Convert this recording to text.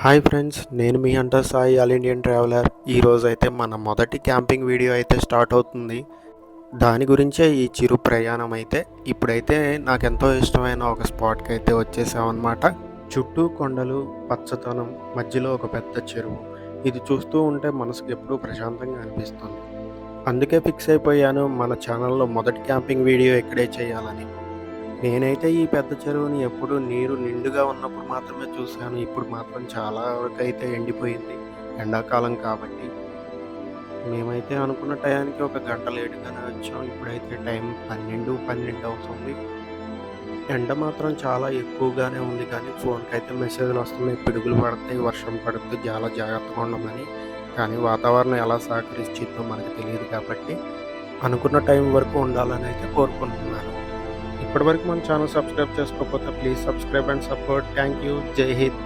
Hi friends, నేను మీ hunter Sai all Indian traveller. ఈరోజు అయితే మన మొదటి క్యాంపింగ్ వీడియో అయితే స్టార్ట్ అవుతుంది. దాని గురించే ఈ చిరు ప్రయాణం అయితే ఇప్పుడైతే నాకెంతో ఇష్టమైన ఒక స్పాట్కి అయితే వచ్చేసామన్నమాట. చుట్టూ కొండలు, పచ్చదనం, మధ్యలో ఒక పెద్ద చెరువు. ఇది చూస్తూ ఉంటే మనసుకు ఎప్పుడూ ప్రశాంతంగా అనిపిస్తుంది. అందుకే ఫిక్స్ అయిపోయాను మన ఛానల్లో మొదటి క్యాంపింగ్ వీడియో ఇక్కడే చేయాలని. నేనైతే ఈ పెద్ద చెరువుని ఎప్పుడు నీరు నిండుగా ఉన్నప్పుడు మాత్రమే చూశాను. ఇప్పుడు మాత్రం చాలా వరకైతే ఎండిపోయింది. ఎండాకాలం కాబట్టి. మేమైతే అనుకున్న టయానికి ఒక గంట లేట్‌గానే వచ్చాం. ఇప్పుడైతే టైం 12 అవుతుంది. ఎండ మాత్రం చాలా ఎక్కువగానే ఉంది కానీ ఫోన్‌కైతే మెసేజ్‌లు వస్తున్నాయి. పిడుగులు పడతాయి, వర్షం పడుద్ది, చాలా జాగ్రత్తగా ఉండమని. కానీ వాతావరణం ఎలా సహకరించిద్దో మనకు తెలియదు కాబట్టి అనుకున్న టైం వరకు ఉండాలని అయితే కోరుకుంటున్నాను. ఇప్పటివరకు మన ఛానల్ సబ్స్క్రైబ్ చేసుకోకపోతే please subscribe and support. Thank you. జై హింద్.